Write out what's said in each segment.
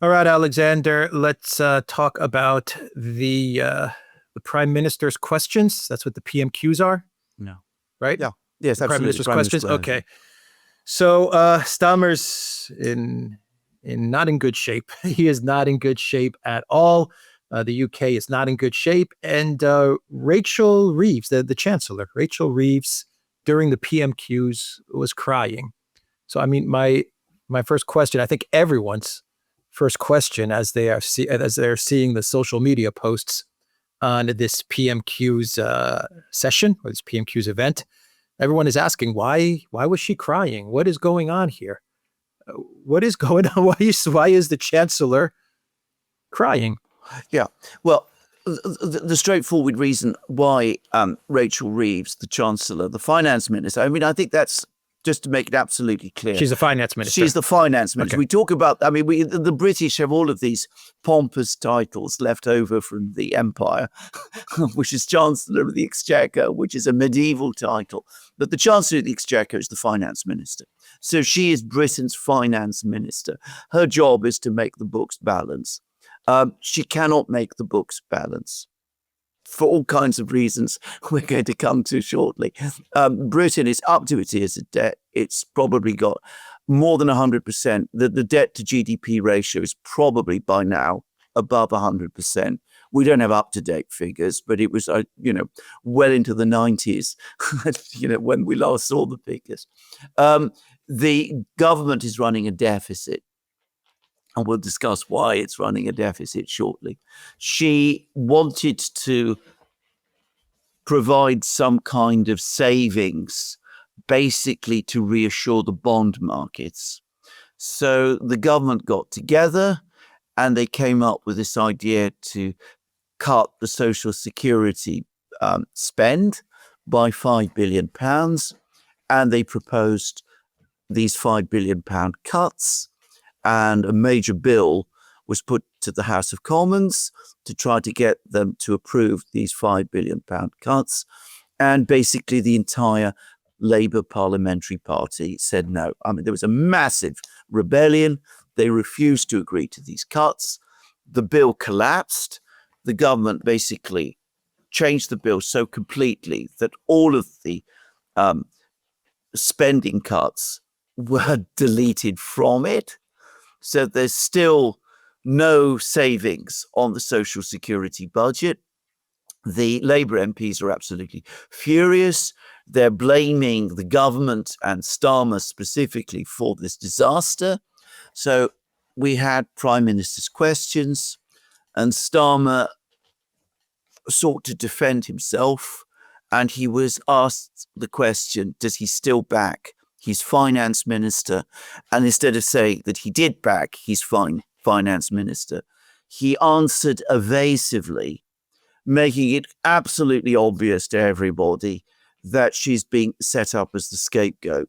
All right, Alexander, let's talk about the Prime Minister's questions. That's what the PMQs are, No. right? Yeah. Yes, the Prime absolutely. Minister's Prime Minister's questions. Okay. So Starmer's not in good shape. He is not in good shape at all. The UK is not in good shape. And Rachel Reeves, the Chancellor, Rachel Reeves, during the PMQs was crying. So, I mean, my first question, I think everyone's first question as they're seeing the social media posts on this PMQs session or this PMQs event, everyone is asking why was she crying? What is going on here? What is going on? Why is the Chancellor crying? Yeah. Well, the straightforward reason why Rachel Reeves, the Chancellor, the Finance Minister, I mean, I think that's just to make it absolutely clear. She's the Finance Minister. She's the Finance Minister. Okay. We talk about, I mean, the British have all of these pompous titles left over from the Empire, which is Chancellor of the Exchequer, which is a medieval title. But the Chancellor of the Exchequer is the Finance Minister. So she is Britain's Finance Minister. Her job is to make the books balance. She cannot make the books balance for all kinds of reasons we're going to come to shortly. Britain is up to its ears in debt. It's probably got more than 100%. The debt to GDP ratio is probably by now above 100%. We don't have up-to-date figures, but it was, well into the 90s, when we last saw the figures. The government is running a deficit. And we'll discuss why it's running a deficit shortly. She wanted to provide some kind of savings, basically to reassure the bond markets. So the government got together and they came up with this idea to cut the social security spend by £5 billion. And they proposed these £5 billion cuts. And a major bill was put to the House of Commons to try to get them to approve these £5 billion cuts. And basically the entire Labour parliamentary party said no. I mean, there was a massive rebellion. They refused to agree to these cuts. The bill collapsed. The government basically changed the bill so completely that all of the spending cuts were deleted from it. So there's still no savings on the social security budget. The Labour MPs are absolutely furious. They're blaming the government and Starmer specifically for this disaster. So we had Prime Minister's questions, and Starmer sought to defend himself. And he was asked the question, does he still back his finance minister? And instead of saying that he did back his finance minister, he answered evasively, making it absolutely obvious to everybody that she's being set up as the scapegoat.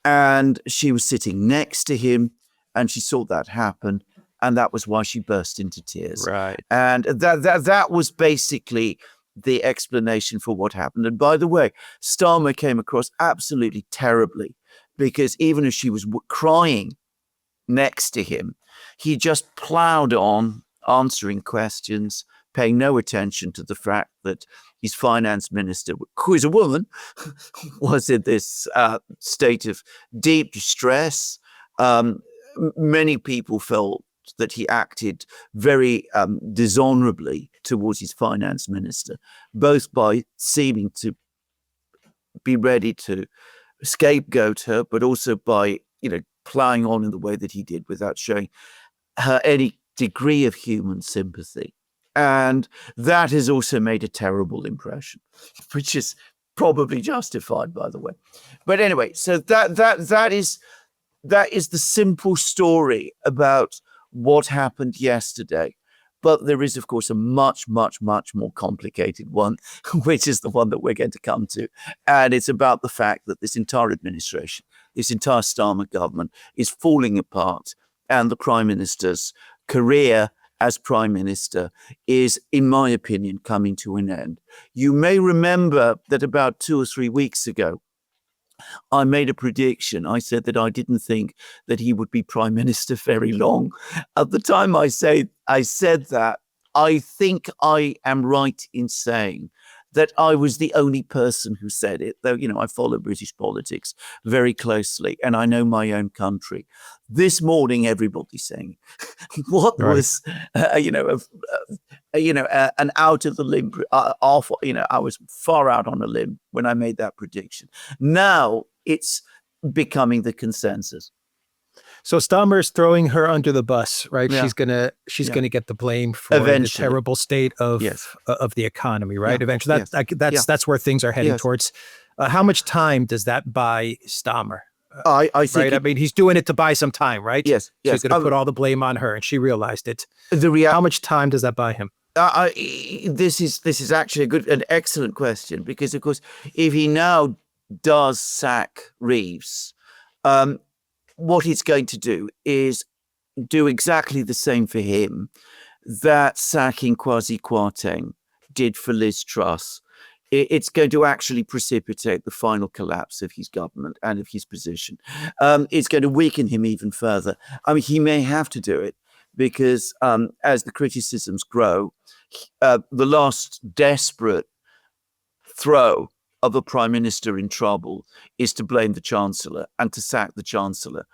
And she was sitting next to him and she saw that happen. And that was why she burst into tears. Right. And that was basically the explanation for what happened. And by the way, Starmer came across absolutely terribly because even as she was crying next to him, he just plowed on answering questions, paying no attention to the fact that his finance minister, who is a woman, was in this state of deep distress. Many people felt that he acted very dishonorably towards his finance minister, both by seeming to be ready to scapegoat her, but also by, plowing on in the way that he did without showing her any degree of human sympathy. And that has also made a terrible impression, which is probably justified, by the way. But anyway, so that is the simple story about what happened yesterday. But there is, of course, a much, much, much more complicated one, which is the one that we're going to come to. And it's about the fact that this entire administration, this entire Starmer government is falling apart. And the Prime Minister's career as Prime Minister is, in my opinion, coming to an end. You may remember that about 2 or 3 weeks ago, I made a prediction. I said that I didn't think that he would be prime minister very long. At the time I said that, I think I am right in saying that I was the only person who said it, though, I follow British politics very closely and I know my own country. This morning, everybody's saying what Right. was, an out of the limb, off, I was far out on a limb when I made that prediction. Now it's becoming the consensus. So Starmer's throwing her under the bus, right? Yeah. She's gonna get the blame for Eventually. the terrible state Yes. of the economy, right? Yeah. Eventually, Yes. that's where things are heading Yes. towards. How much time does that buy Starmer? I think Right? I mean, he's doing it to buy some time, right? Yes. So he's Yes. going to put all the blame on her, and she realized it. The How much time does that buy him? this is actually an excellent question, because of course, if he now does sack Reeves, what he's going to do is do exactly the same for him that sacking Kwasi Kwarteng did for Liz Truss. It's going to actually precipitate the final collapse of his government and of his position. It's going to weaken him even further. I mean, he may have to do it because as the criticisms grow, the last desperate throw of a prime minister in trouble is to blame the chancellor and to sack the chancellor.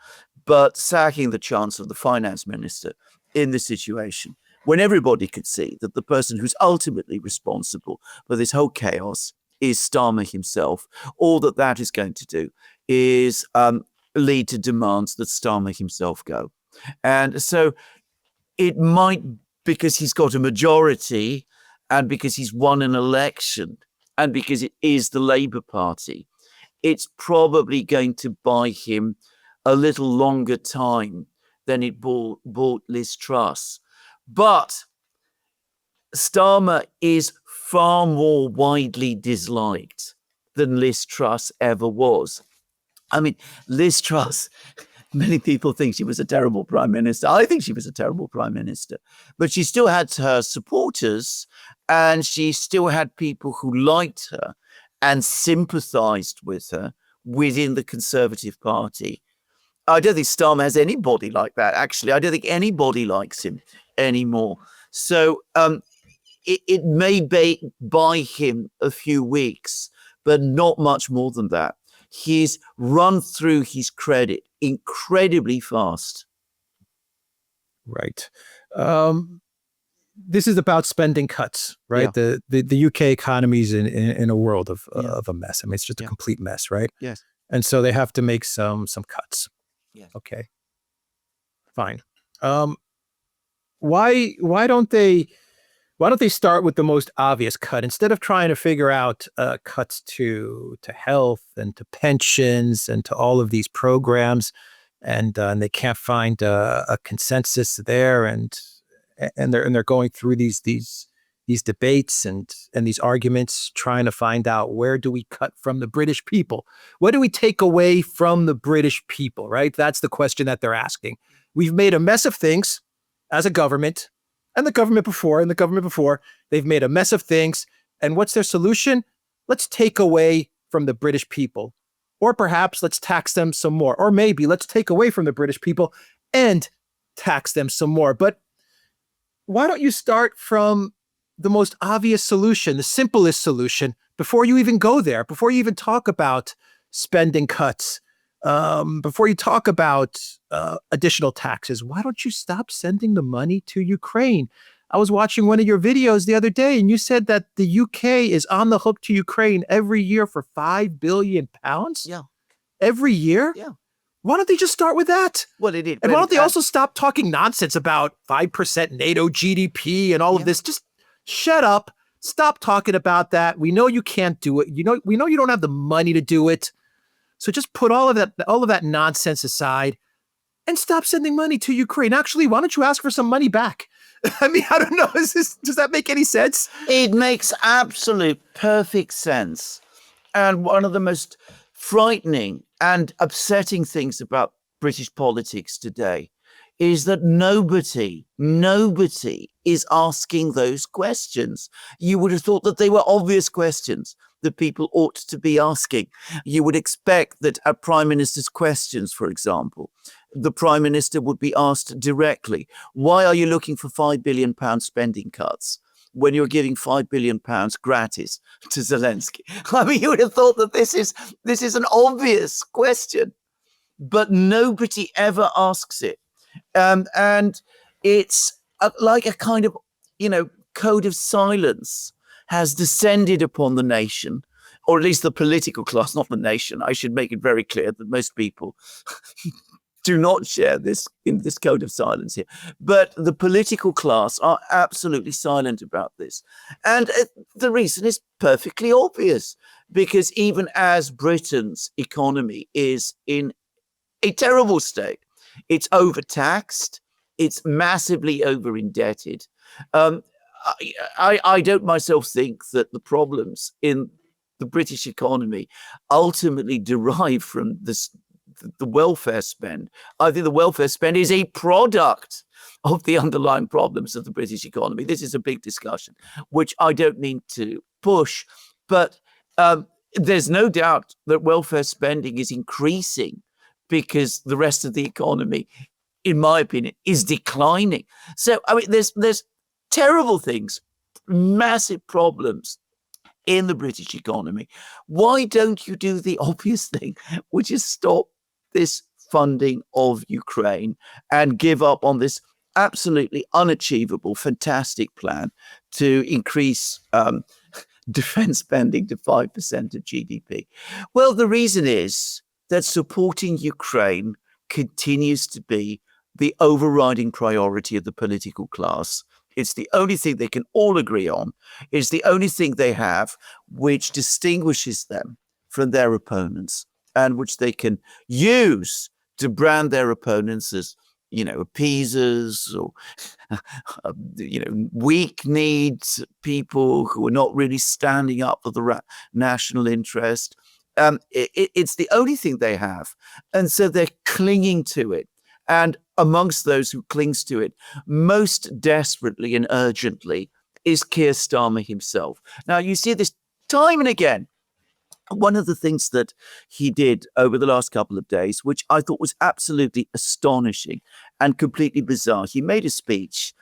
But sacking the chancellor, the finance minister, in this situation, when everybody could see that the person who's ultimately responsible for this whole chaos is Starmer himself, all that is going to do is lead to demands that Starmer himself go. And so it might, because he's got a majority and because he's won an election and because it is the Labour Party, it's probably going to buy him a little longer time than it bought Liz Truss. But Starmer is far more widely disliked than Liz Truss ever was. I mean, Liz Truss, many people think she was a terrible prime minister. I think she was a terrible prime minister. But she still had her supporters and she still had people who liked her and sympathized with her within the Conservative Party. I don't think Starmer has anybody like that, actually. I don't think anybody likes him anymore. So it may buy him a few weeks, but not much more than that. He's run through his credit incredibly fast. Right. This is about spending cuts, right? Yeah. The UK economy is in a world of Yeah. a mess. I mean, it's just a Yeah. complete mess, right? Yes. And so they have to make some cuts. Yes. Okay. Fine. Why don't they start with the most obvious cut instead of trying to figure out cuts to health and to pensions and to all of these programs, and they can't find a consensus there, and they're going through these debates and these arguments, trying to find out, where do we cut from the British people? What do we take away from the British people, right? That's the question that they're asking. We've made a mess of things as a government, and the government before, they've made a mess of things. And what's their solution? Let's take away from the British people. Or perhaps let's tax them some more. Or maybe let's take away from the British people and tax them some more. But why don't you start from the most obvious solution, the simplest solution, before you even go there, before you even talk about spending cuts, before you talk about additional taxes? Why don't you stop sending the money to Ukraine? I was watching one of your videos the other day, and you said that the UK is on the hook to Ukraine every year for £5 billion. Yeah. Every year? Yeah. Why don't they just start with that? Well, it did. And why don't they also stop talking nonsense about 5% NATO GDP and all of this? Just shut up. Stop talking about that. We know you can't do it. We know you don't have the money to do it. So just put all of that nonsense aside and stop sending money to Ukraine. Actually, why don't you ask for some money back? I mean, I don't know. Does that make any sense? It makes absolute perfect sense. And one of the most frightening and upsetting things about British politics today is that nobody is asking those questions. You would have thought that they were obvious questions. that people ought to be asking. You would expect that at Prime Minister's questions, for example, the Prime Minister would be asked directly, why are you looking for £5 billion spending cuts when you're giving £5 billion gratis to Zelensky? I mean, you would have thought that this is an obvious question, but nobody ever asks it. And it's like a kind of, code of silence has descended upon the nation, or at least the political class, not the nation. I should make it very clear that most people do not share this code of silence here. But the political class are absolutely silent about this. And the reason is perfectly obvious, because even as Britain's economy is in a terrible state, it's overtaxed, it's massively over-indebted. I don't myself think that the problems in the British economy ultimately derive from the welfare spend. I think the welfare spend is a product of the underlying problems of the British economy. This is a big discussion, which I don't mean to push, but there's no doubt that welfare spending is increasing because the rest of the economy, in my opinion, is declining. So, I mean, there's terrible things, massive problems in the British economy. Why don't you do the obvious thing, which is stop this funding of Ukraine and give up on this absolutely unachievable, fantastic plan to increase defense spending to 5% of GDP? Well, the reason is that supporting Ukraine continues to be the overriding priority of the political class. It's the only thing they can all agree on. It's the only thing they have which distinguishes them from their opponents and which they can use to brand their opponents as, appeasers or, weak-kneed people who are not really standing up for the national interest. It's the only thing they have. And so they're clinging to it. And amongst those who clings to it most desperately and urgently is Keir Starmer himself. Now, you see this time and again. One of the things that he did over the last couple of days, which I thought was absolutely astonishing and completely bizarre, he made a speech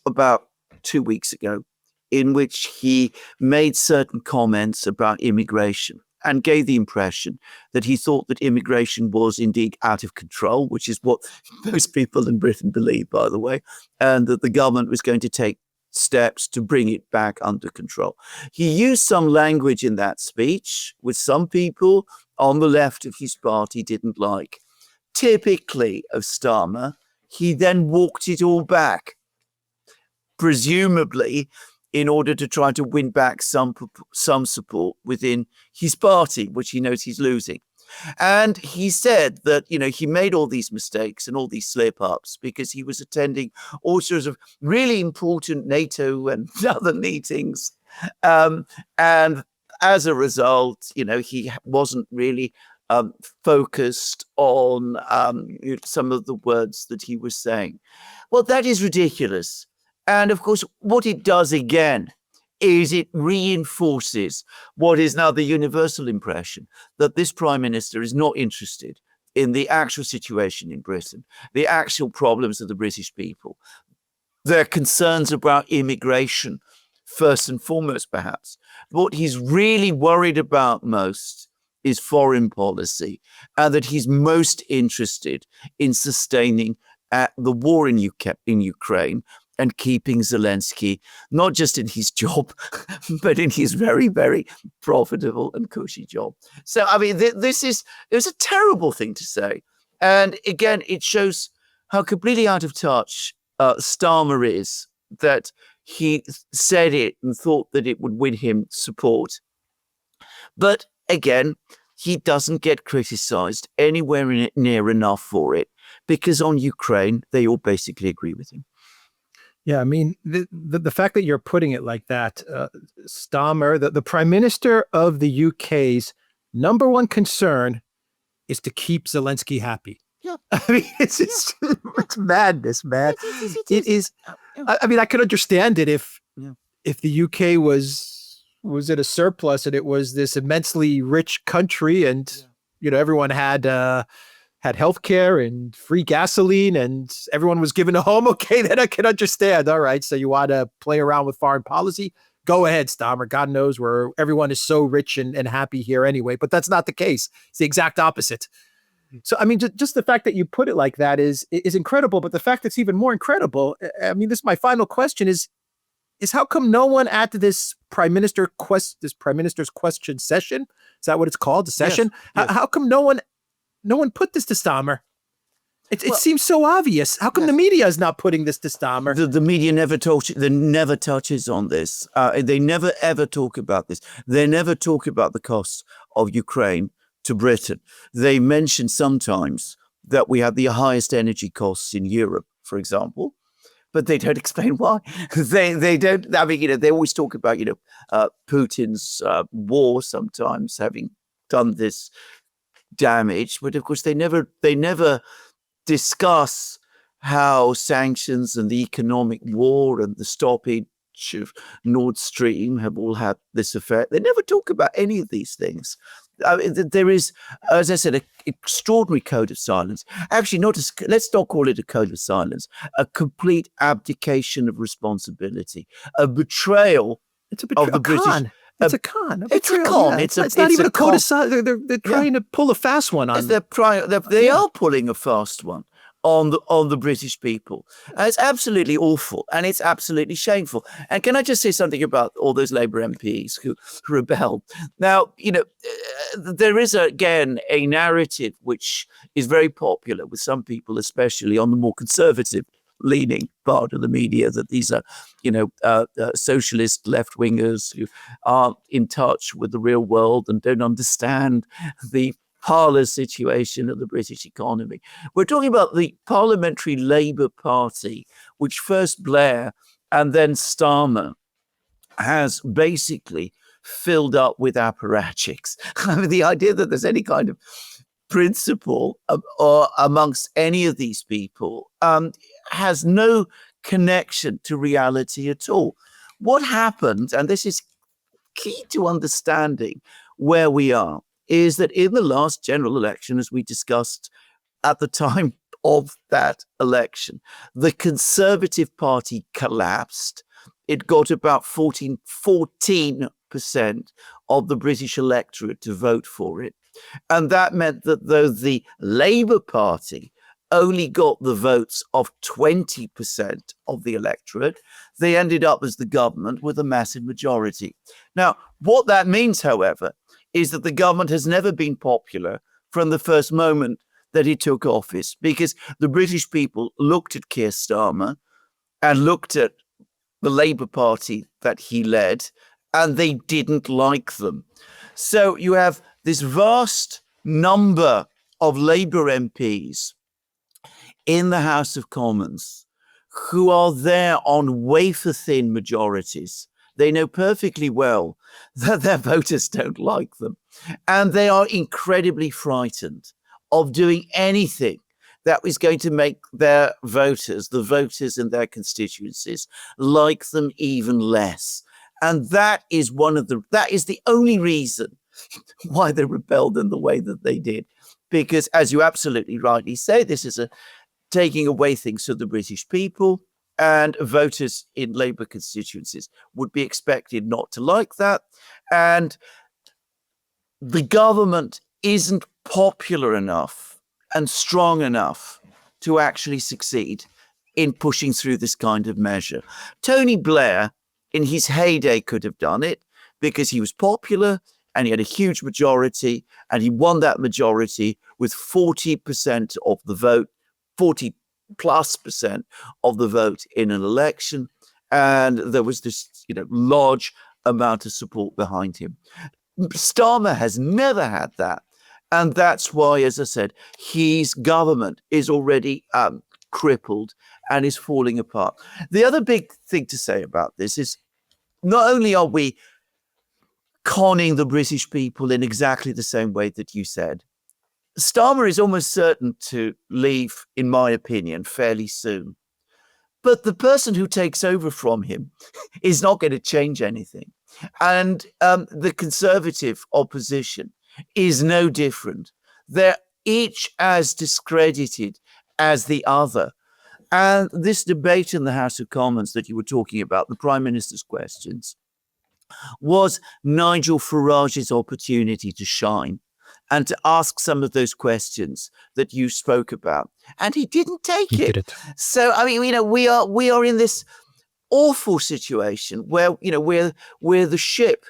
about 2 weeks ago in which he made certain comments about immigration and gave the impression that he thought that immigration was indeed out of control, which is what most people in Britain believe, by the way, and that the government was going to take steps to bring it back under control. He used some language in that speech which some people on the left of his party didn't like. Typically of Starmer, he then walked it all back, presumably in order to try to win back some support within his party, which he knows he's losing. And he said that, he made all these mistakes and all these slip-ups because he was attending all sorts of really important NATO and other meetings. And as a result, he wasn't really focused on some of the words that he was saying. Well, that is ridiculous. And of course, what it does again is it reinforces what is now the universal impression that this prime minister is not interested in the actual situation in Britain, the actual problems of the British people, their concerns about immigration, first and foremost, perhaps. What he's really worried about most is foreign policy, and that he's most interested in sustaining the war in Ukraine and keeping Zelensky, not just in his job, but in his very, very profitable and cushy job. So, I mean, it was a terrible thing to say. And again, it shows how completely out of touch Starmer is, that he said it and thought that it would win him support. But again, he doesn't get criticized anywhere near enough for it, because on Ukraine, they all basically agree with him. Yeah, I mean, the fact that you're putting it like that, Starmer, the Prime Minister of the UK's number one concern is to keep Zelensky happy. Yeah. I mean, it's madness, man. It is. I mean, I could understand it if the UK was was in a surplus, and it was this immensely rich country, and everyone had healthcare and free gasoline, and everyone was given a home. Okay, then I can understand. All right, so you want to play around with foreign policy? Go ahead, Starmer. God knows where everyone is so rich and happy here anyway. But that's not the case. It's the exact opposite. So, I mean, just the fact that you put it like that is incredible. But the fact that's even more incredible, I mean, this is my final question: is how come no one at this prime minister's question session? Is that what it's called? The session? Yes. How come no one put this to Starmer? It seems so obvious. How come the media is not putting this to Starmer? The media never touches on this. They never ever talk about this. They never talk about the costs of Ukraine to Britain. They mention sometimes that we have the highest energy costs in Europe, for example, but they don't explain why. They don't. I mean, they always talk about Putin's war sometimes having done this damage, but of course they never discuss how sanctions and the economic war and the stoppage of Nord Stream have all had this effect. They never talk about any of these things. There is, as I said, an extraordinary code of silence. Actually, let's not call it a code of silence, a complete abdication of responsibility, a betrayal of the British. It's a con. It's a con. Yeah. It's not even a code of silence. They're trying to pull a fast one on. They are pulling a fast one on the British people. It's absolutely awful, and it's absolutely shameful. And can I just say something about all those Labour MPs who rebelled? Now, there is again a narrative which is very popular with some people, especially on the more conservative leaning part of the media, that these are, socialist left wingers who aren't in touch with the real world and don't understand the parlor situation of the British economy. We're talking about the Parliamentary Labour Party, which first Blair and then Starmer has basically filled up with apparatchiks. I mean, the idea that there's any kind of principle or amongst any of these people has no connection to reality at all. What happened, and this is key to understanding where we are, is that in the last general election, as we discussed at the time of that election, the Conservative Party collapsed. It got about 14% of the British electorate to vote for it. And that meant that though the Labour Party only got the votes of 20% of the electorate, they ended up as the government with a massive majority. Now, what that means, however, is that the government has never been popular from the first moment that he took office, because the British people looked at Keir Starmer and looked at the Labour Party that he led, and they didn't like them. So you have this vast number of Labour MPs in the House of Commons who are there on wafer-thin majorities. They know perfectly well that their voters don't like them, and they are incredibly frightened of doing anything that was going to make their voters, the voters in their constituencies, like them even less. And that is the only reason why they rebelled in the way that they did. Because, as you absolutely rightly say, this is taking away things from the British people, and voters in Labour constituencies would be expected not to like that. And the government isn't popular enough and strong enough to actually succeed in pushing through this kind of measure. Tony Blair, in his heyday, could have done it because he was popular and he had a huge majority, and he won that majority with 40% of the vote, 40+% of the vote in an election. And there was this, large amount of support behind him. Starmer has never had that. And that's why, as I said, his government is already crippled and is falling apart. The other big thing to say about this is not only are we conning the British people in exactly the same way that you said, Starmer is almost certain to leave, in my opinion, fairly soon. But the person who takes over from him is not going to change anything. And the Conservative opposition is no different. They're each as discredited as the other. And this debate in the House of Commons that you were talking about, the Prime Minister's questions, was Nigel Farage's opportunity to shine and to ask some of those questions that you spoke about. And he didn't take He it. did it. So, I mean, we are in this awful situation where, we're the ship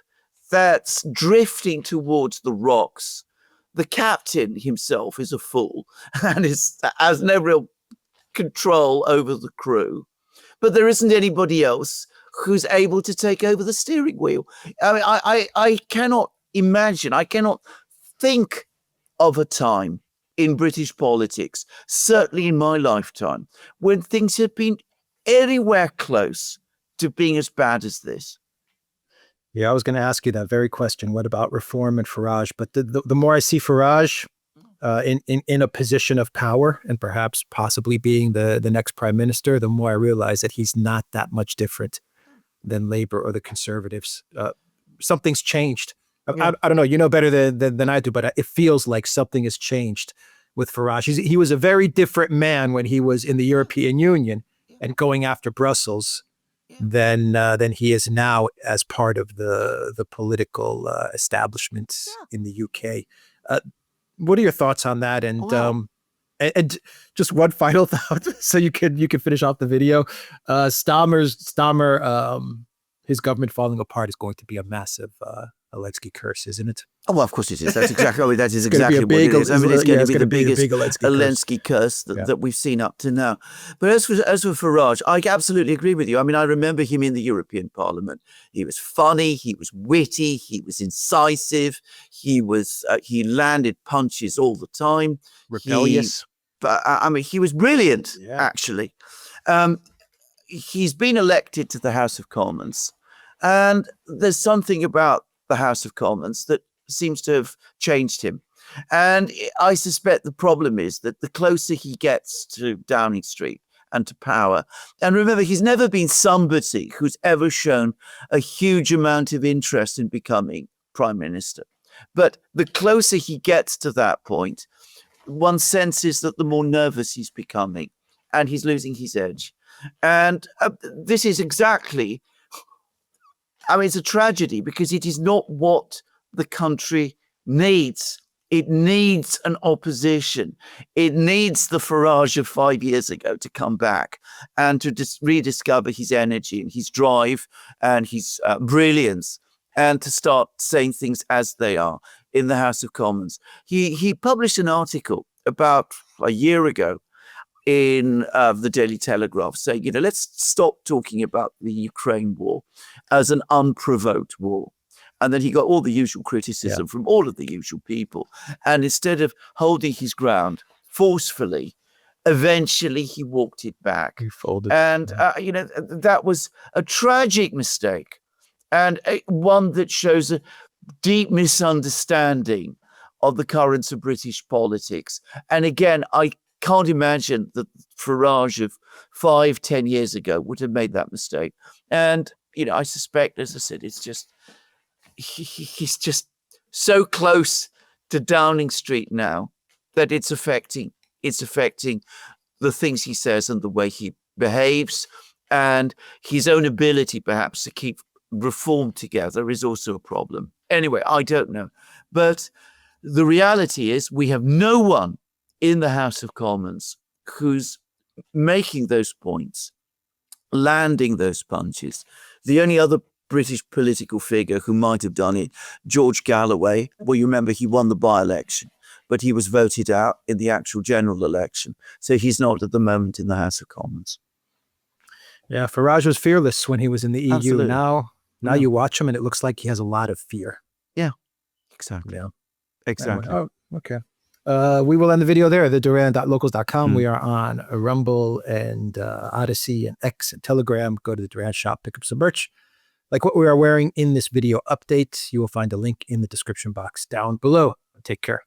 that's drifting towards the rocks. The captain himself is a fool and has no real control over the crew, but there isn't anybody else who's able to take over the steering wheel. I mean, I cannot imagine, I cannot think of a time in British politics, certainly in my lifetime, when things have been anywhere close to being as bad as this. Yeah, I was going to ask you that very question. What about Reform and Farage? But the more I see Farage in a position of power and perhaps possibly being the next prime minister, the more I realize that he's not that much different than Labour or the Conservatives. Something's changed. Yeah. I don't know. You know better than I do, but it feels like something has changed with Farage. He was a very different man when he was in the European Union and going after Brussels than he is now as part of the political establishment in the UK. What are your thoughts on that? And just one final thought, so you can finish off the video. Starmer, his government falling apart is going to be a massive Aletsky curse, isn't it? Oh, well, of course it is. That's exactly what it is. I mean, it's going to be the biggest Aletsky curse that we've seen up to now. But as for Farage, I absolutely agree with you. I mean, I remember him in the European Parliament. He was funny, he was witty, he was incisive, he landed punches all the time. Rebellious. He was brilliant, actually. He's been elected to the House of Commons, and there's something about the House of Commons that seems to have changed him. And I suspect the problem is that the closer he gets to Downing Street and to power, and remember, he's never been somebody who's ever shown a huge amount of interest in becoming prime minister. But the closer he gets to that point, one senses that the more nervous he's becoming and he's losing his edge. And this is exactly, it's a tragedy because it is not what the country needs. It needs an opposition. It needs the Farage of 5 years ago to come back and to rediscover his energy and his drive and his brilliance, and to start saying things as they are in the House of Commons. He published an article about a year ago in the Daily Telegraph saying, let's stop talking about the Ukraine war as an unprovoked war. And then he got all the usual criticism from all of the usual people. And instead of holding his ground forcefully, eventually he walked it back. He folded. And, that was a tragic mistake, and one that shows a deep misunderstanding of the currents of British politics. And again, I can't imagine that Farage of 5-10 years ago would have made that mistake. And, I suspect, as I said, it's just, he's just so close to Downing Street now that it's affecting the things he says and the way he behaves, and his own ability perhaps to keep reform together is also a problem. Anyway, I don't know. But the reality is we have no one in the House of Commons who's making those points, landing those punches. The only other British political figure who might have done it, George Galloway. Well, you remember he won the by-election, but he was voted out in the actual general election. So he's not at the moment in the House of Commons. Yeah, Farage was fearless when he was in the EU. Absolutely. Now you watch him and it looks like he has a lot of fear. Yeah, exactly. Yeah. Exactly. Anyway, okay. We will end the video there. The Duran.locals.com. We are on Rumble and Odyssey and X and Telegram. Go to the Duran shop, pick up some merch. Like what we are wearing in this video update. You will find a link in the description box down below. Take care.